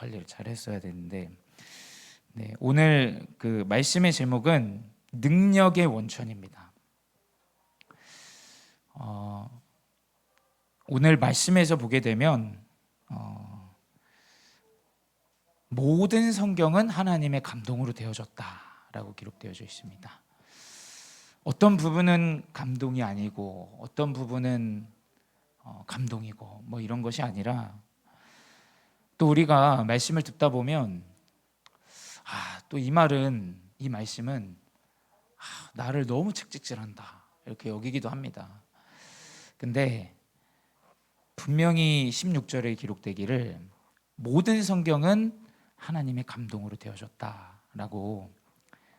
관리를 잘 했어야 되는데, 네, 오늘 그 말씀의 제목은 능력의 원천입니다. 오늘 말씀에서 보게 되면 모든 성경은 하나님의 감동으로 되어졌다라고 기록되어져 있습니다. 어떤 부분은 감동이 아니고 어떤 부분은 감동이고 뭐 이런 것이 아니라, 또 우리가 말씀을 듣다 보면 또 이 말씀은 나를 너무 채찍질한다 이렇게 여기기도 합니다. 근데 분명히 16절에 기록되기를 모든 성경은 하나님의 감동으로 되어졌다라고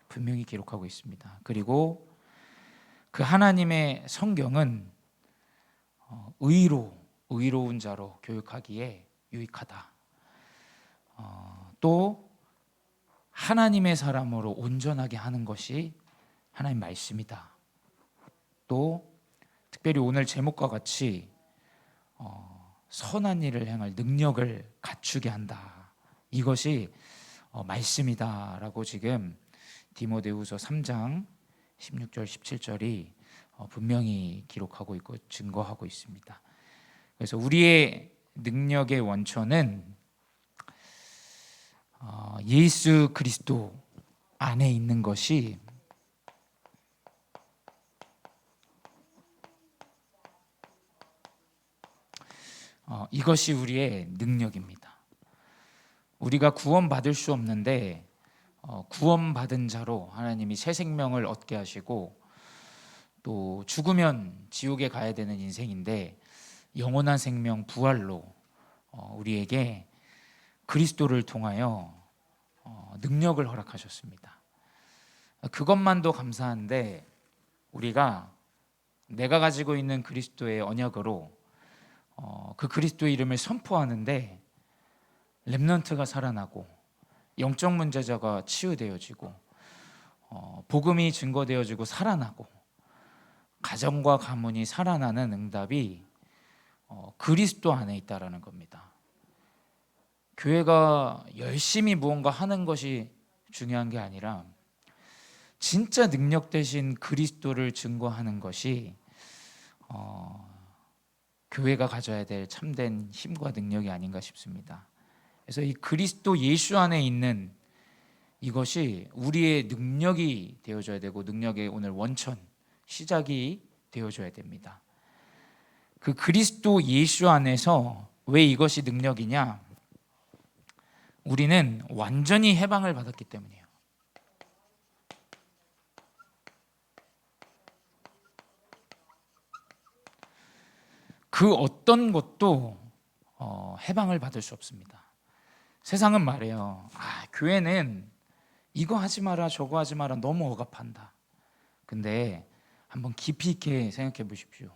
분명히 기록하고 있습니다. 그리고 그 하나님의 성경은 의로운 자로 교육하기에 유익하다. 또 하나님의 사람으로 온전하게 하는 것이 하나님 말씀이다. 또 특별히 오늘 제목과 같이 선한 일을 행할 능력을 갖추게 한다. 이것이 말씀이다라고 지금 디모데후서 3장 16절 17절이 분명히 기록하고 있고 증거하고 있습니다. 그래서 우리의 능력의 원천은 예수 그리스도 안에 있는 것이 이것이 우리의 능력입니다. 우리가 구원받을 수 없는데 구원받은 자로 하나님이 새 생명을 얻게 하시고, 또 죽으면 지옥에 가야 되는 인생인데 영원한 생명 부활로 우리에게 그리스도를 통하여 능력을 허락하셨습니다. 그것만도 감사한데 내가 가지고 있는 그리스도의 언약으로 그 그리스도의 이름을 선포하는데 렘넌트가 살아나고 영적 문제자가 치유되어지고 복음이 증거되어지고 살아나고 가정과 가문이 살아나는 응답이 그리스도 안에 있다라는 겁니다. 교회가 열심히 무언가 하는 것이 중요한 게 아니라 진짜 능력 되신 그리스도를 증거하는 것이 교회가 가져야 될 참된 힘과 능력이 아닌가 싶습니다. 그래서 이 그리스도 예수 안에 있는 이것이 우리의 능력이 되어줘야 되고, 능력의 오늘 원천, 시작이 되어줘야 됩니다. 그 그리스도 예수 안에서 왜 이것이 능력이냐? 우리는 완전히 해방을 받았기 때문이에요. 그 어떤 것도 해방을 받을 수 없습니다. 세상은 말해요. 교회는 이거 하지 마라 저거 하지 마라 너무 억압한다. 근데 한번 깊이 있게 생각해 보십시오.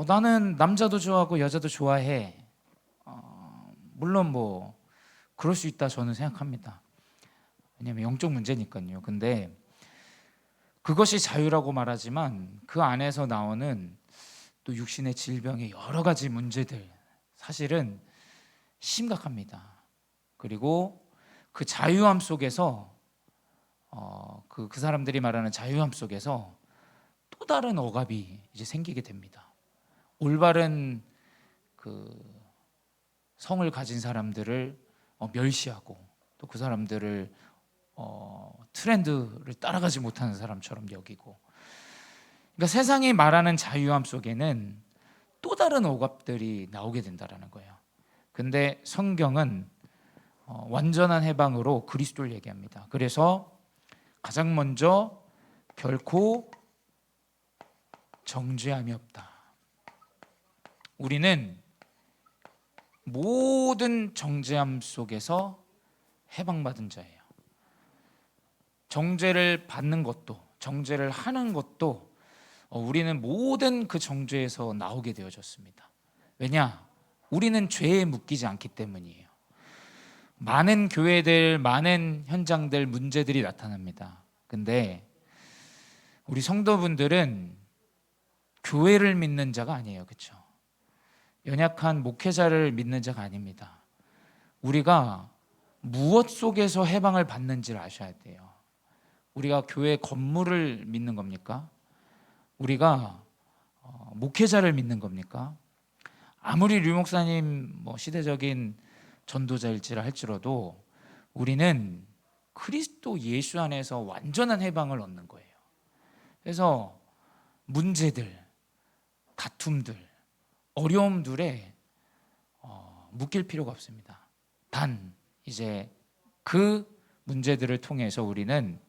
나는 남자도 좋아하고 여자도 좋아해. 물론 뭐 그럴 수 있다 저는 생각합니다. 왜냐하면 영적 문제니까요. 근데 그것이 자유라고 말하지만 그 안에서 나오는 또 육신의 질병의 여러 가지 문제들 사실은 심각합니다. 그리고 그 자유함 속에서 그 사람들이 말하는 자유함 속에서 또 다른 억압이 이제 생기게 됩니다. 올바른 그 성을 가진 사람들을 멸시하고, 또 그 사람들을 트렌드를 따라가지 못하는 사람처럼 여기고, 그러니까 세상이 말하는 자유함 속에는 또 다른 억압들이 나오게 된다라는 거예요. 근데 성경은 완전한 해방으로 그리스도를 얘기합니다. 그래서 가장 먼저 결코 정죄함이 없다. 우리는 모든 정죄함 속에서 해방받은 자예요. 정죄를 받는 것도, 정죄를 하는 것도 우리는 모든 그 정죄에서 나오게 되어졌습니다. 왜냐? 우리는 죄에 묶이지 않기 때문이에요. 많은 교회들, 많은 현장들, 문제들이 나타납니다. 근데 우리 성도분들은 교회를 믿는 자가 아니에요. 그렇죠? 연약한 목회자를 믿는 자가 아닙니다. 우리가 무엇 속에서 해방을 받는지를 아셔야 돼요. 우리가 교회 건물을 믿는 겁니까? 우리가 목회자를 믿는 겁니까? 아무리 류 목사님 시대적인 전도자일지라 할지라도 우리는 그리스도 예수 안에서 완전한 해방을 얻는 거예요. 그래서 문제들, 다툼들, 어려움들에 묶일 필요가 없습니다. 단 이제 그 문제들을 통해서 우리는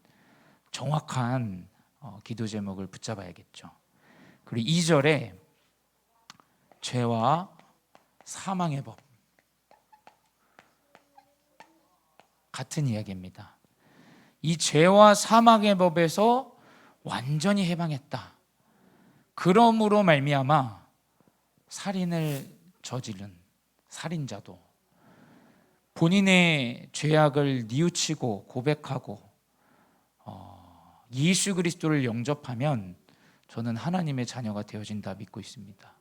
정확한 기도 제목을 붙잡아야겠죠. 그리고 2절에 죄와 사망의 법, 같은 이야기입니다. 이 죄와 사망의 법에서 완전히 해방했다. 그러므로 말미암아 살인을 저지른 살인자도 본인의 죄악을 뉘우치고 고백하고 예수 그리스도를 영접하면 저는 하나님의 자녀가 되어진다 믿고 있습니다.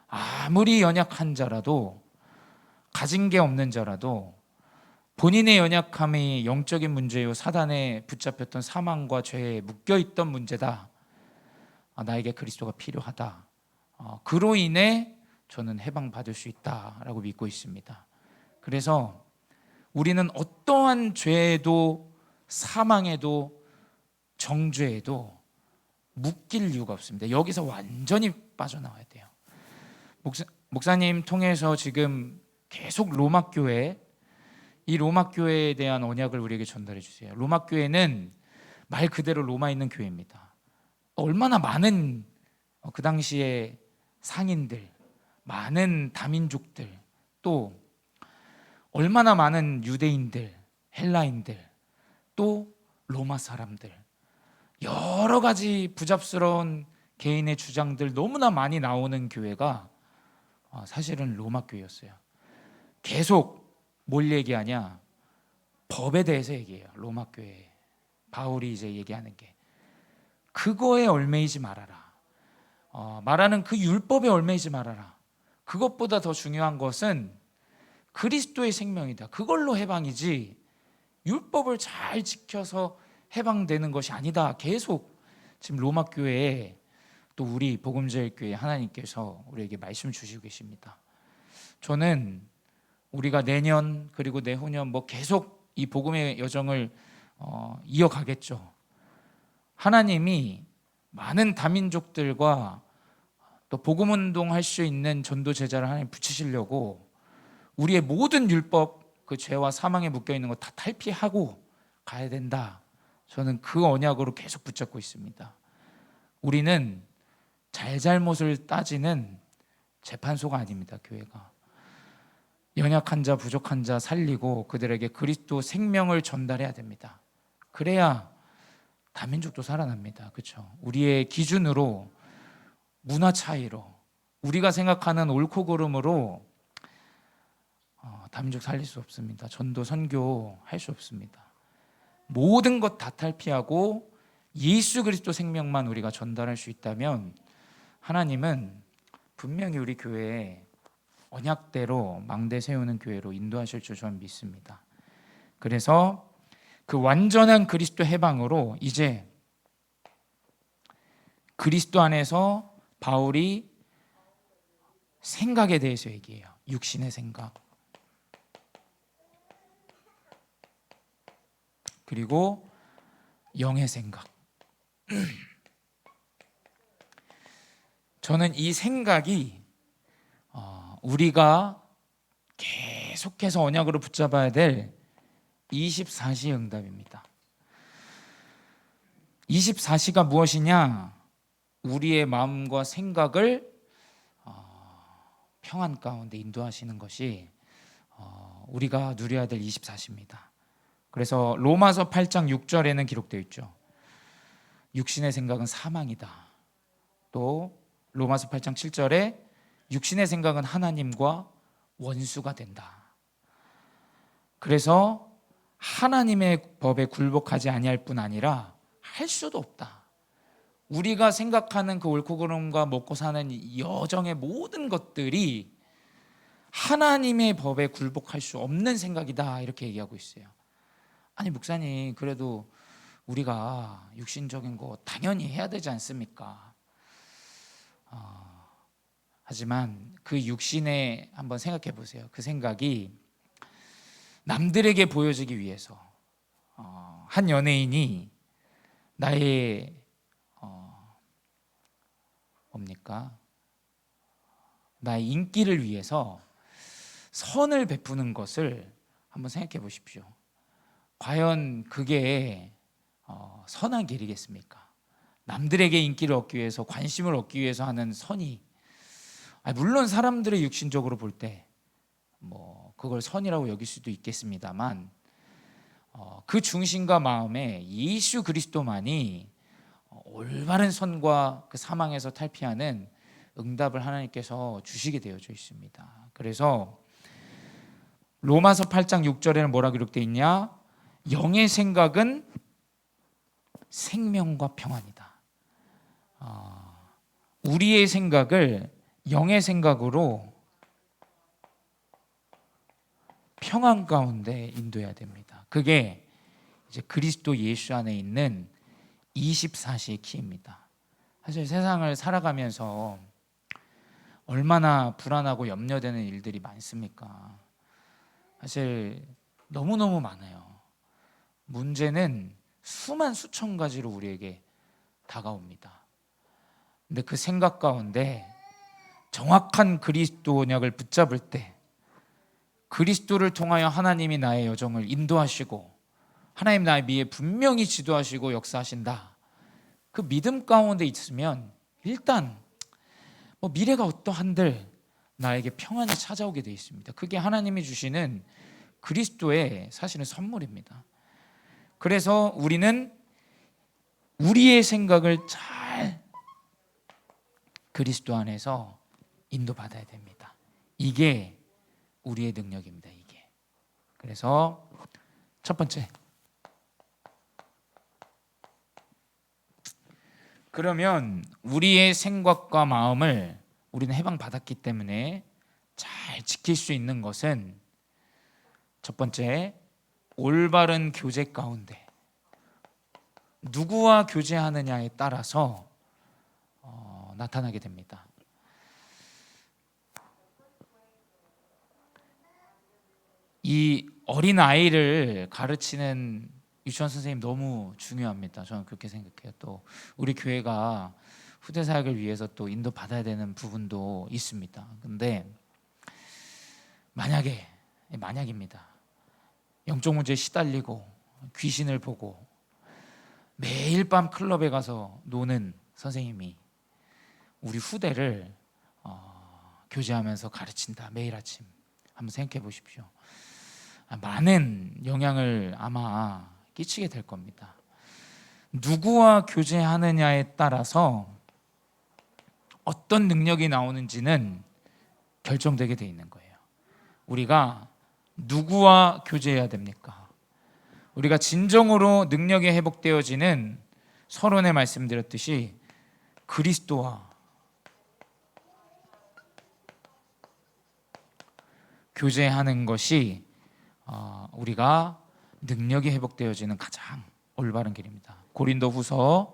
아무리 연약한 자라도, 가진 게 없는 자라도 본인의 연약함이 영적인 문제요, 사단에 붙잡혔던 사망과 죄에 묶여있던 문제다. 나에게 그리스도가 필요하다. 그로 인해 저는 해방받을 수 있다라고 믿고 있습니다. 그래서 우리는 어떠한 죄에도 사망에도 정죄에도 묶일 이유가 없습니다. 여기서 완전히 빠져나와야 돼요. 목사님 통해서 지금 계속 로마교회, 이 로마교회에 대한 언약을 우리에게 전달해 주세요. 로마교회는 말 그대로 로마에 있는 교회입니다. 얼마나 많은 그 당시에 상인들, 많은 다민족들, 또 얼마나 많은 유대인들, 헬라인들, 또 로마 사람들, 여러 가지 부잡스러운 개인의 주장들 너무나 많이 나오는 교회가 사실은 로마 교회였어요. 계속 뭘 얘기하냐? 법에 대해서 얘기해요. 로마 교회 바울이 이제 얘기하는 게 그거에 얽매이지 말아라. 말하는 그 율법에 얽매이지 말아라. 그것보다 더 중요한 것은 그리스도의 생명이다. 그걸로 해방이지 율법을 잘 지켜서 해방되는 것이 아니다. 계속 지금 로마 교회에 또 우리 복음제일교회 하나님께서 우리에게 말씀 주시고 계십니다. 저는 우리가 내년 그리고 내후년 계속 이 복음의 여정을 이어가겠죠. 하나님이 많은 다민족들과 또 복음 운동할 수 있는 전도 제자를 하나님 붙이시려고 우리의 모든 율법, 그 죄와 사망에 묶여 있는 거 다 탈피하고 가야 된다. 저는 그 언약으로 계속 붙잡고 있습니다. 우리는 잘잘못을 따지는 재판소가 아닙니다. 교회가 연약한 자, 부족한 자 살리고 그들에게 그리스도 생명을 전달해야 됩니다. 그래야 다민족도 살아납니다. 그렇죠? 우리의 기준으로, 문화 차이로, 우리가 생각하는 옳고 그름으로 다민족 살릴 수 없습니다. 전도 선교 할 수 없습니다. 모든 것 다 탈피하고 예수 그리스도 생명만 우리가 전달할 수 있다면 하나님은 분명히 우리 교회에 언약대로 망대 세우는 교회로 인도하실 줄 저는 믿습니다. 그래서 그 완전한 그리스도 해방으로 이제 그리스도 안에서 바울이 생각에 대해서 얘기해요. 육신의 생각, 그리고 영의 생각. 저는 이 생각이 우리가 계속해서 언약으로 붙잡아야 될 24시의 응답입니다. 24시가 무엇이냐? 우리의 마음과 생각을 평안 가운데 인도하시는 것이 우리가 누려야 될 24시입니다. 그래서 로마서 8장 6절에는 기록되어 있죠. 육신의 생각은 사망이다. 또 로마서 8장 7절에 육신의 생각은 하나님과 원수가 된다. 그래서 하나님의 법에 굴복하지 아니할 뿐 아니라 할 수도 없다. 우리가 생각하는 그 옳고 그름과 먹고 사는 여정의 모든 것들이 하나님의 법에 굴복할 수 없는 생각이다 이렇게 얘기하고 있어요. 아니 목사님, 그래도 우리가 육신적인 거 당연히 해야 되지 않습니까? 하지만 그 육신에 한번 생각해 보세요. 그 생각이 남들에게 보여지기 위해서 한 연예인이 나의 뭡니까? 나의 인기를 위해서 선을 베푸는 것을 한번 생각해 보십시오. 과연 그게 선한 길이겠습니까? 남들에게 인기를 얻기 위해서, 관심을 얻기 위해서 하는 선이, 물론 사람들의 육신적으로 볼 때 그걸 선이라고 여길 수도 있겠습니다만, 그 중심과 마음에 예수 그리스도만이 올바른 선과 그 사망에서 탈피하는 응답을 하나님께서 주시게 되어져 있습니다. 그래서 로마서 8장 6절에는 뭐라 기록되어 있냐? 영의 생각은 생명과 평안이다. 우리의 생각을 영의 생각으로 평안 가운데 인도해야 됩니다. 그게 이제 그리스도 예수 안에 있는 24시의 키입니다. 사실 세상을 살아가면서 얼마나 불안하고 염려되는 일들이 많습니까? 사실 너무너무 많아요. 문제는 수만 수천 가지로 우리에게 다가옵니다. 근데 그 생각 가운데 정확한 그리스도 언약을 붙잡을 때, 그리스도를 통하여 하나님이 나의 여정을 인도하시고 하나님 나의 미에 분명히 지도하시고 역사하신다, 그 믿음 가운데 있으면 일단 미래가 어떠한들 나에게 평안이 찾아오게 되어 있습니다. 그게 하나님이 주시는 그리스도의 사실은 선물입니다. 그래서 우리는 우리의 생각을 잘 그리스도 안에서 인도받아야 됩니다. 이게 우리의 능력입니다. 이게. 그래서 첫 번째, 그러면 우리의 생각과 마음을 우리는 해방받았기 때문에 잘 지킬 수 있는 것은, 첫 번째, 올바른 교제 가운데 누구와 교제하느냐에 따라서 나타나게 됩니다. 이 어린 아이를 가르치는 유치원 선생님 너무 중요합니다. 저는 그렇게 생각해요. 또 우리 교회가 후대 사역을 위해서 또 인도 받아야 되는 부분도 있습니다. 근데 만약입니다. 영적 문제에 시달리고 귀신을 보고 매일 밤 클럽에 가서 노는 선생님이 우리 후대를 교제하면서 가르친다, 매일 아침. 한번 생각해 보십시오. 많은 영향을 아마 끼치게 될 겁니다. 누구와 교제하느냐에 따라서 어떤 능력이 나오는지는 결정되게 돼 있는 거예요. 우리가 누구와 교제해야 됩니까? 우리가 진정으로 능력이 회복되어지는, 서론에 말씀드렸듯이 그리스도와 교제하는 것이 우리가 능력이 회복되어지는 가장 올바른 길입니다. 고린도후서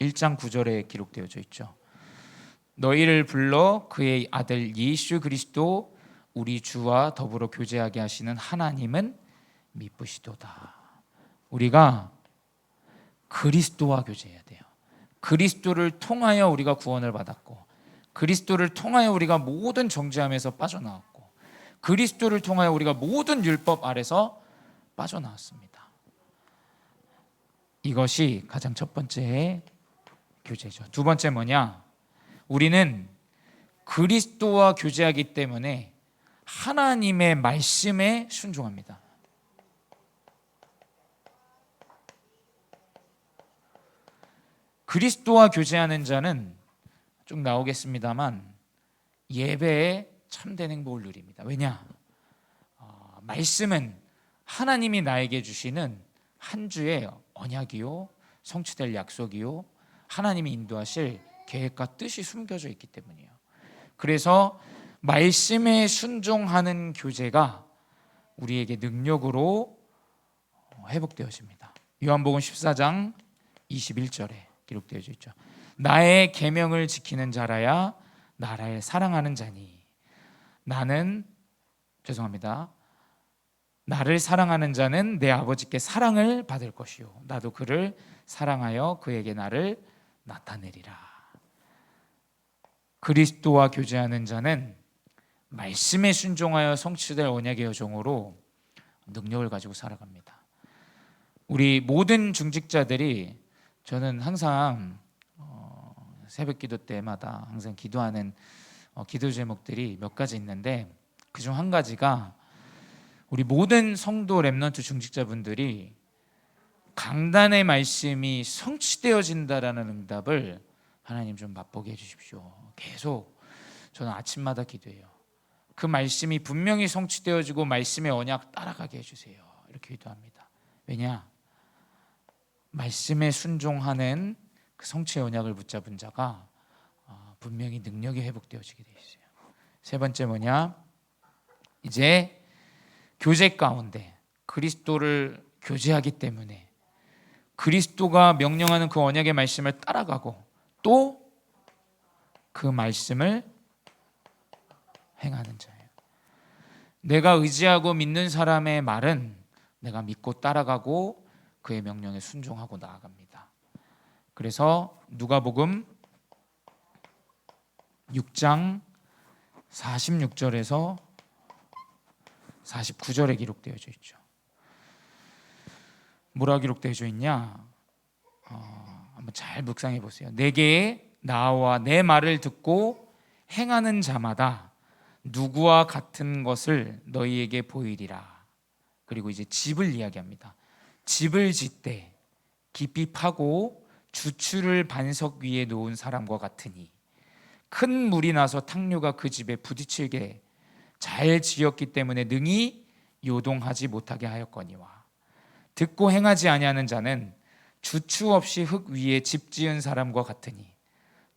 1장 9절에 기록되어져 있죠. 너희를 불러 그의 아들 예수 그리스도 우리 주와 더불어 교제하게 하시는 하나님은 미쁘시도다. 우리가 그리스도와 교제해야 돼요. 그리스도를 통하여 우리가 구원을 받았고, 그리스도를 통하여 우리가 모든 정죄함에서 빠져나왔고, 그리스도를 통하여 우리가 모든 율법 아래서 빠져나왔습니다. 이것이 가장 첫 번째 교제죠. 두 번째 뭐냐? 우리는 그리스도와 교제하기 때문에 하나님의 말씀에 순종합니다. 그리스도와 교제하는 자는 쭉 나오겠습니다만 예배에 참된 행복을 누립니다. 왜냐? 말씀은 하나님이 나에게 주시는 한 주의 언약이요, 성취될 약속이요, 하나님이 인도하실 계획과 뜻이 숨겨져 있기 때문이에요. 그래서 말씀에 순종하는 교제가 우리에게 능력으로 회복되어집니다. 요한복음 14장 21절에 기록되어 있죠. 나의 계명을 지키는 자라야 나를 사랑하는 자니 나를 사랑하는 자는 내 아버지께 사랑을 받을 것이요 나도 그를 사랑하여 그에게 나를 나타내리라. 그리스도와 교제하는 자는 말씀에 순종하여 성취될 언약의 여정으로 능력을 가지고 살아갑니다. 우리 모든 중직자들이, 저는 항상 새벽 기도 때마다 항상 기도하는 기도 제목들이 몇 가지 있는데, 그중 한 가지가 우리 모든 성도 렘넌트 중직자분들이 강단의 말씀이 성취되어진다라는 응답을 하나님 좀 맛보게 해주십시오. 계속 저는 아침마다 기도해요. 그 말씀이 분명히 성취되어지고 말씀의 언약 따라가게 해주세요. 이렇게 기도합니다. 왜냐? 말씀에 순종하는 그 성취의 언약을 붙잡은 자가 분명히 능력이 회복되어지게 돼 있어요. 세 번째 뭐냐? 이제 교제 가운데 그리스도를 교제하기 때문에 그리스도가 명령하는 그 언약의 말씀을 따라가고 또 그 말씀을 행하는 자예요. 내가 의지하고 믿는 사람의 말은 내가 믿고 따라가고 그의 명령에 순종하고 나아갑니다. 그래서 누가복음 6장 46절에서 49절에 기록되어져 있죠. 뭐라 기록되어져 있냐? 한번 잘 묵상해 보세요. 내게 나와 내 말을 듣고 행하는 자마다 누구와 같은 것을 너희에게 보이리라. 그리고 이제 집을 이야기합니다. 집을 짓되 깊이 파고 주추를 반석 위에 놓은 사람과 같으니 큰 물이 나서 탕류가 그 집에 부딪히게 잘 지었기 때문에 능히 요동하지 못하게 하였거니와 듣고 행하지 아니하는 자는 주추 없이 흙 위에 집 지은 사람과 같으니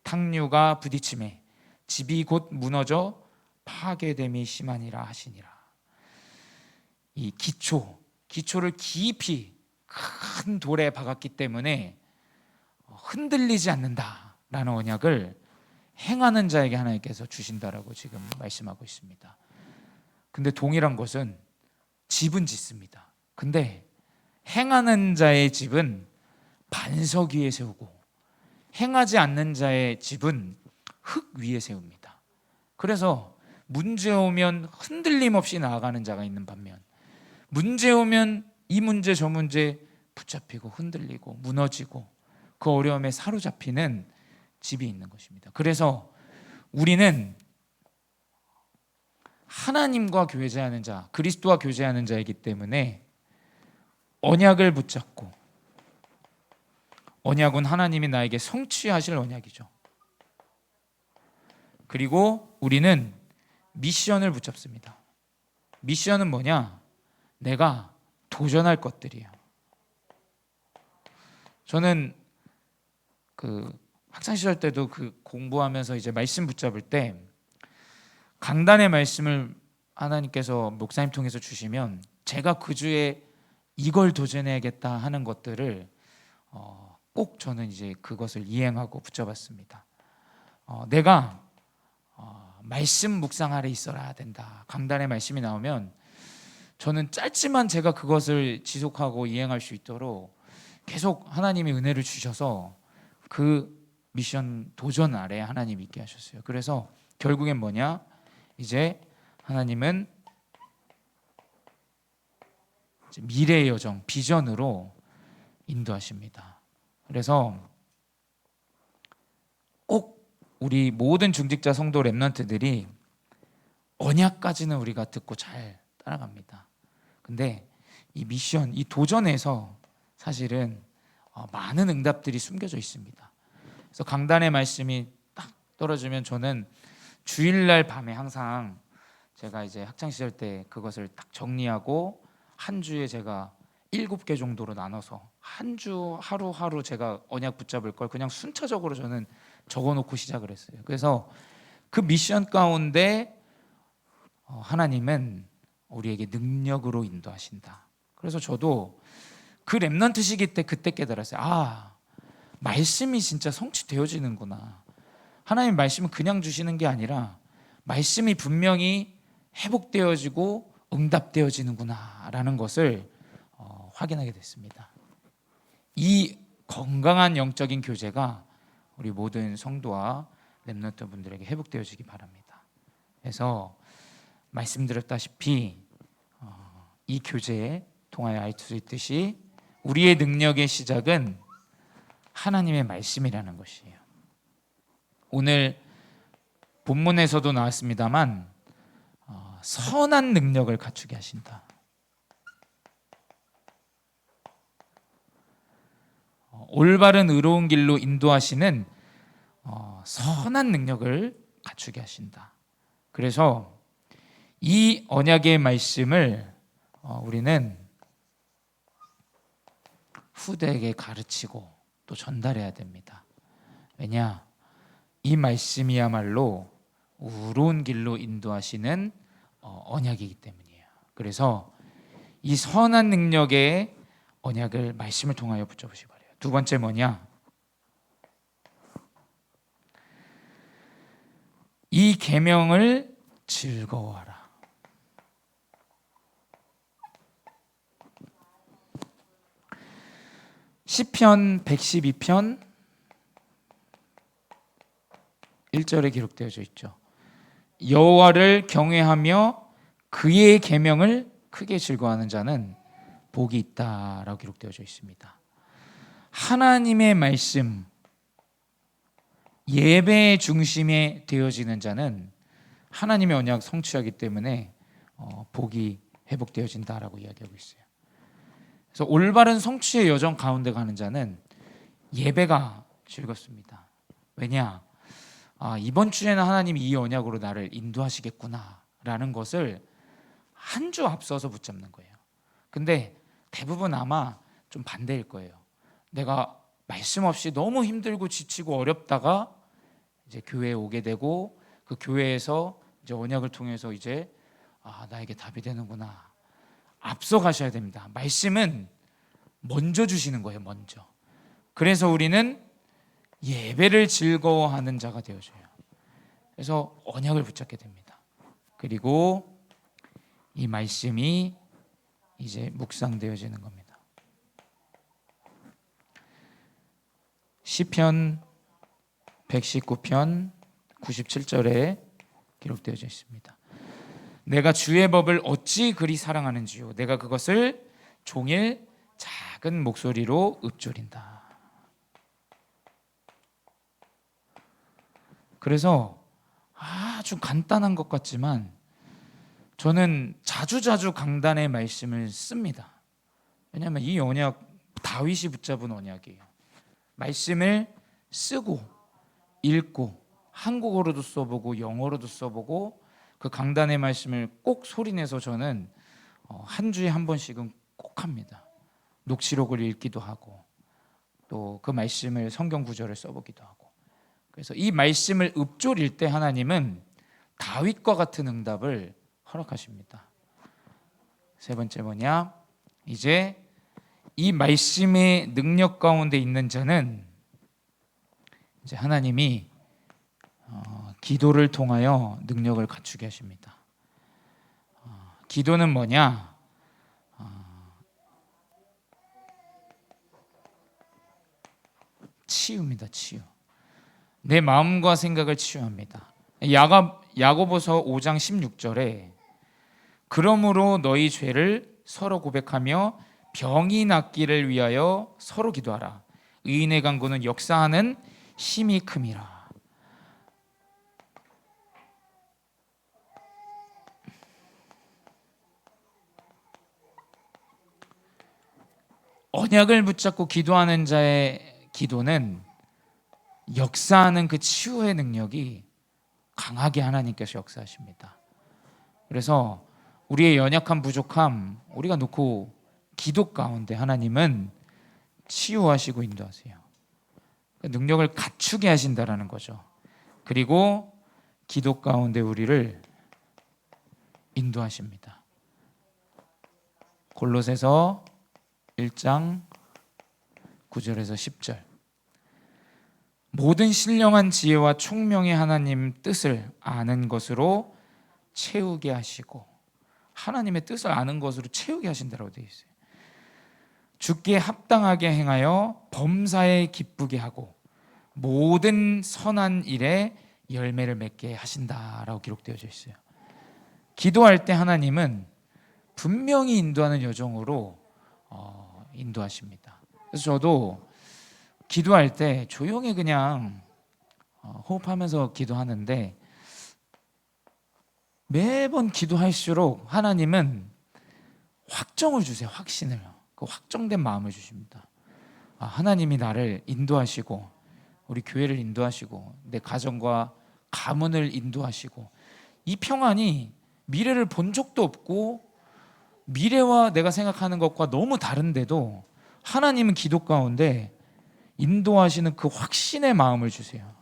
탕류가 부딪힘에 집이 곧 무너져 파괴됨이 심하니라 하시니라. 이 기초를 깊이 큰 돌에 박았기 때문에 흔들리지 않는다라는 언약을 행하는 자에게 하나님께서 주신다라고 지금 말씀하고 있습니다. 근데 동일한 것은 집은 짓습니다. 근데 행하는 자의 집은 반석 위에 세우고 행하지 않는 자의 집은 흙 위에 세웁니다. 그래서 문제 오면 흔들림 없이 나아가는 자가 있는 반면 문제 오면 이 문제 저 문제 붙잡히고 흔들리고 무너지고 그 어려움에 사로잡히는 집이 있는 것입니다. 그래서 우리는 하나님과 교제하는 자, 그리스도와 교제하는 자이기 때문에 언약을 붙잡고, 언약은 하나님이 나에게 성취하실 언약이죠. 그리고 우리는 미션을 붙잡습니다. 미션은 뭐냐? 내가 도전할 것들이에요. 저는 학창 시절 때도 공부하면서 이제 말씀 붙잡을 때 강단의 말씀을 하나님께서 목사님 통해서 주시면 제가 그 주에 이걸 도전해야겠다 하는 것들을 꼭 저는 이제 그것을 이행하고 붙잡았습니다. 내가 말씀 묵상 아래 있어야 된다. 강단의 말씀이 나오면 저는 짧지만 제가 그것을 지속하고 이행할 수 있도록 계속 하나님이 은혜를 주셔서 그 미션 도전 아래 하나님이 있게 하셨어요. 그래서 결국엔 뭐냐? 이제 하나님은 미래의 여정, 비전으로 인도하십니다. 그래서 꼭 우리 모든 중직자 성도 렘넌트들이 언약까지는 우리가 듣고 잘 따라갑니다. 근데 이 미션, 이 도전에서 사실은 많은 응답들이 숨겨져 있습니다. 그래서 강단의 말씀이 딱 떨어지면 저는 주일날 밤에 항상 제가 이제 학창 시절 때 그것을 딱 정리하고 한 주에 제가 7개 정도로 나눠서 한 주 하루하루 제가 언약 붙잡을 걸 그냥 순차적으로 저는 적어놓고 시작을 했어요. 그래서 그 미션 가운데 하나님은 우리에게 능력으로 인도하신다. 그래서 저도 그 렘넌트 시기 때 그때 깨달았어요. 말씀이 진짜 성취되어지는구나. 하나님 말씀은 그냥 주시는 게 아니라 말씀이 분명히 회복되어지고 응답되어지는구나 라는 것을 확인하게 됐습니다. 이 건강한 영적인 교제가 우리 모든 성도와 렘넌트 분들에게 회복되어지기 바랍니다. 그래서 말씀드렸다시피 이 교제에 통하여 알 수 있듯이 우리의 능력의 시작은 하나님의 말씀이라는 것이에요. 오늘 본문에서도 나왔습니다만 선한 능력을 갖추게 하신다. 올바른 의로운 길로 인도하시는 선한 능력을 갖추게 하신다. 그래서 이 언약의 말씀을 우리는 후대에게 가르치고 또 전달해야 됩니다. 왜냐? 이 말씀이야말로 의로운 길로 인도하시는 언약이기 때문이에요. 그래서 이 선한 능력의 언약을 말씀을 통하여 붙잡으시기 바라요. 두 번째 뭐냐? 이 계명을 즐거워하라. 시편 112편 1절에 기록되어져 있죠. 여호와를 경외하며 그의 계명을 크게 즐거워하는 자는 복이 있다라고 기록되어져 있습니다. 하나님의 말씀, 예배의 중심에 되어지는 자는 하나님의 언약 성취하기 때문에 복이 회복되어진다라고 이야기하고 있어요. 그래서 올바른 성취의 여정 가운데 가는 자는 예배가 즐겁습니다. 왜냐? 이번 주에는 하나님이 이 언약으로 나를 인도하시겠구나라는 것을 한 주 앞서서 붙잡는 거예요. 근데 대부분 아마 좀 반대일 거예요. 내가 말씀 없이 너무 힘들고 지치고 어렵다가 이제 교회에 오게 되고 그 교회에서 이제 언약을 통해서 이제 나에게 답이 되는구나. 앞서 가셔야 됩니다. 말씀은 먼저 주시는 거예요. 먼저. 그래서 우리는 예배를 즐거워하는 자가 되어져요. 그래서 언약을 붙잡게 됩니다. 그리고 이 말씀이 이제 묵상되어지는 겁니다. 시편 119편 97절에 기록되어져 있습니다. 내가 주의 법을 어찌 그리 사랑하는지요. 내가 그것을 종일 작은 목소리로 읊조린다. 그래서 아주 간단한 것 같지만 저는 자주자주 강단의 말씀을 씁니다. 왜냐하면 이 언약 다윗이 붙잡은 언약이에요. 말씀을 쓰고 읽고 한국어로도 써보고 영어로도 써보고 그 강단의 말씀을 꼭 소리내서 저는 한 주에 한 번씩은 꼭 합니다. 녹취록을 읽기도 하고 또 그 말씀을 성경 구절을 써보기도 하고. 그래서 이 말씀을 읊조릴 때 하나님은 다윗과 같은 응답을 허락하십니다. 세 번째 뭐냐? 이제 이 말씀의 능력 가운데 있는 자는 이제 하나님이 기도를 통하여 능력을 갖추게 하십니다. 기도는 뭐냐? 치유입니다. 치유. 내 마음과 생각을 치유합니다. 야고보서 5장 16절에 그러므로 너희 죄를 서로 고백하며 병이 낫기를 위하여 서로 기도하라. 의인의 간구는 역사하는 힘이 큼이라. 언약을 붙잡고 기도하는 자의 기도는 역사하는 그 치유의 능력이 강하게 하나님께서 역사하십니다. 그래서 우리의 연약함, 부족함 우리가 놓고 기도 가운데 하나님은 치유하시고 인도하세요. 그 능력을 갖추게 하신다라는 거죠. 그리고 기도 가운데 우리를 인도하십니다. 골로새서 1장 9절에서 10절. 모든 신령한 지혜와 총명의 하나님 뜻을 아는 것으로 채우게 하시고, 하나님의 뜻을 아는 것으로 채우게 하신다라고 되어 있어요. 주께 합당하게 행하여 범사에 기쁘게 하고 모든 선한 일에 열매를 맺게 하신다라고 기록되어져 있어요. 기도할 때 하나님은 분명히 인도하는 여정으로 인도하십니다. 그래서 저도 기도할 때 조용히 그냥 호흡하면서 기도하는데, 매번 기도할수록 하나님은 확정을 주세요. 확신을. 그 확정된 마음을 주십니다. 하나님이 나를 인도하시고, 우리 교회를 인도하시고, 내 가정과 가문을 인도하시고, 이 평안이 미래를 본 적도 없고 미래와 내가 생각하는 것과 너무 다른데도 하나님은 기도 가운데 인도하시는 그 확신의 마음을 주세요.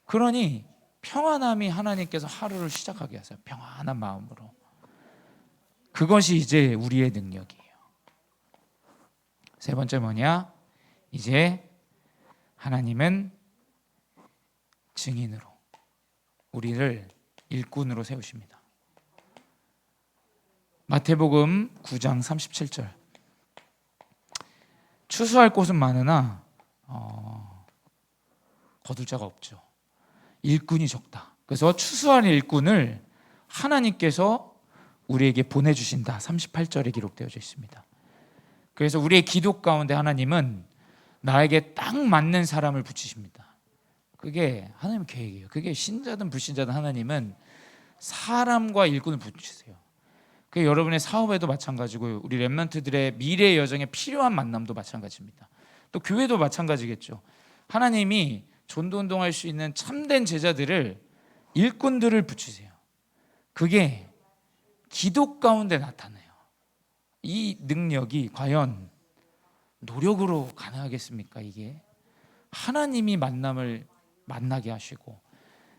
그러니 평안함이 하나님께서 하루를 시작하게 하세요. 평안한 마음으로. 그것이 이제 우리의 능력이에요. 세 번째 뭐냐? 이제 하나님은 증인으로, 우리를 일꾼으로 세우십니다. 마태복음 9장 37절. 추수할 곳은 많으나 거둘 자가 없죠. 일꾼이 적다. 그래서 추수할 일꾼을 하나님께서 우리에게 보내주신다. 38절에 기록되어져 있습니다. 그래서 우리의 기도 가운데 하나님은 나에게 딱 맞는 사람을 붙이십니다. 그게 하나님의 계획이에요. 그게 신자든 불신자든 하나님은 사람과 일꾼을 붙이세요. 그게 여러분의 사업에도 마찬가지고, 우리 렘넌트들의 미래 여정에 필요한 만남도 마찬가지입니다. 또 교회도 마찬가지겠죠. 하나님이 전도운동할 수 있는 참된 제자들을, 일꾼들을 붙이세요. 그게 기도 가운데 나타나요. 이 능력이 과연 노력으로 가능하겠습니까? 이게 하나님이 만남을 만나게 하시고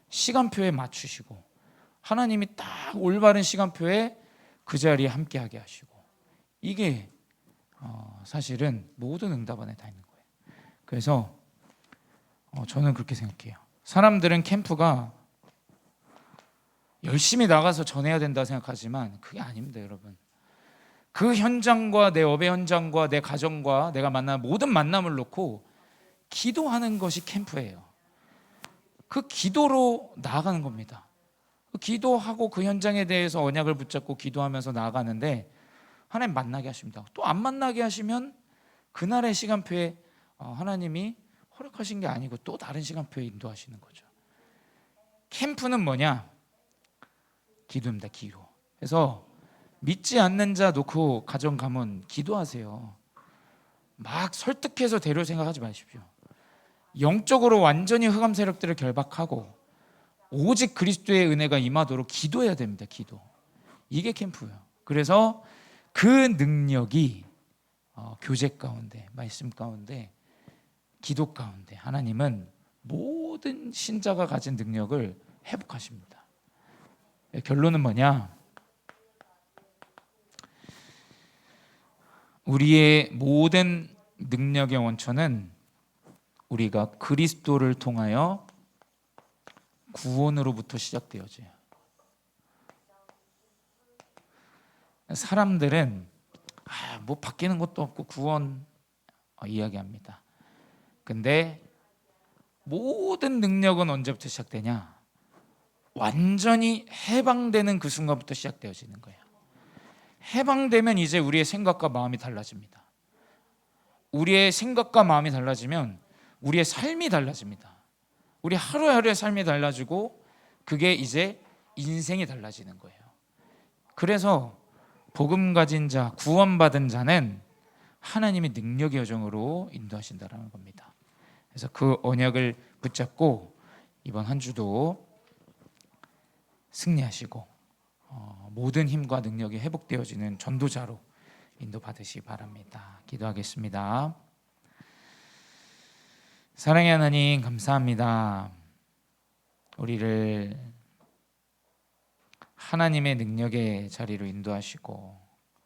시간표에 맞추시고, 하나님이 딱 올바른 시간표에 그 자리에 함께하게 하시고, 이게 사실은 모든 응답 안에 다 있는 거예요. 그래서 저는 그렇게 생각해요. 사람들은 캠프가 열심히 나가서 전해야 된다 생각하지만 그게 아닙니다, 여러분. 그 현장과 내 업의 현장과 내 가정과 내가 만난 모든 만남을 놓고 기도하는 것이 캠프예요. 그 기도로 나아가는 겁니다. 기도하고 그 현장에 대해서 언약을 붙잡고 기도하면서 나아가는데 하나님 만나게 하십니다. 또 안 만나게 하시면 그날의 시간표에 하나님이 허락하신 게 아니고 또 다른 시간표에 인도하시는 거죠. 캠프는 뭐냐? 기도입니다. 기도. 그래서 믿지 않는 자 놓고 가정 가문 기도하세요. 막 설득해서 데려올 생각하지 마십시오. 영적으로 완전히 흑암 세력들을 결박하고 오직 그리스도의 은혜가 임하도록 기도해야 됩니다. 기도. 이게 캠프예요. 그래서 그 능력이 교제 가운데, 말씀 가운데, 기도 가운데 하나님은 모든 신자가 가진 능력을 회복하십니다. 결론은 뭐냐? 우리의 모든 능력의 원천은 우리가 그리스도를 통하여 구원으로부터 시작되어져요. 사람들은 뭐 바뀌는 것도 없고 구원 이야기합니다. 근데 모든 능력은 언제부터 시작되냐? 완전히 해방되는 그 순간부터 시작되어지는 거예요. 해방되면 이제 우리의 생각과 마음이 달라집니다. 우리의 생각과 마음이 달라지면 우리의 삶이 달라집니다. 우리 하루하루의 삶이 달라지고 그게 이제 인생이 달라지는 거예요. 그래서 복음 가진 자, 구원받은 자는 하나님의 능력의 여정으로 인도하신다는 겁니다. 그래서 그 언약을 붙잡고 이번 한 주도 승리하시고 모든 힘과 능력이 회복되어지는 전도자로 인도받으시기 바랍니다. 기도하겠습니다. 사랑의 하나님, 감사합니다. 우리를 하나님의 능력의 자리로 인도하시고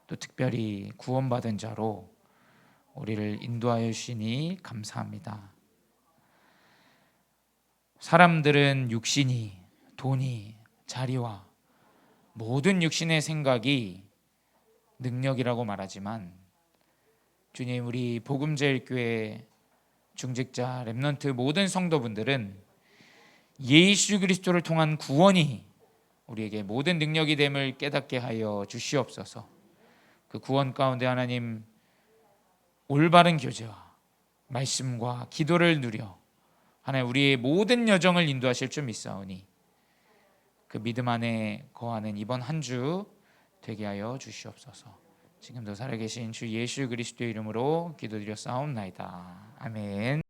또 특별히 구원받은 자로 우리를 인도하여 주시니 감사합니다. 사람들은 육신이, 돈이, 자리와 모든 육신의 생각이 능력이라고 말하지만 주님, 우리 복음제일교회 중직자 렘넌트 모든 성도분들은 예수 그리스도를 통한 구원이 우리에게 모든 능력이 됨을 깨닫게 하여 주시옵소서. 그 구원 가운데 하나님 올바른 교제와 말씀과 기도를 누려 하나님 우리의 모든 여정을 인도하실 줄 믿사오니 그 믿음 안에 거하는 이번 한 주 되게 하여 주시옵소서. 지금도 살아계신 주 예수 그리스도의 이름으로 기도드려 싸움나이다. 아멘.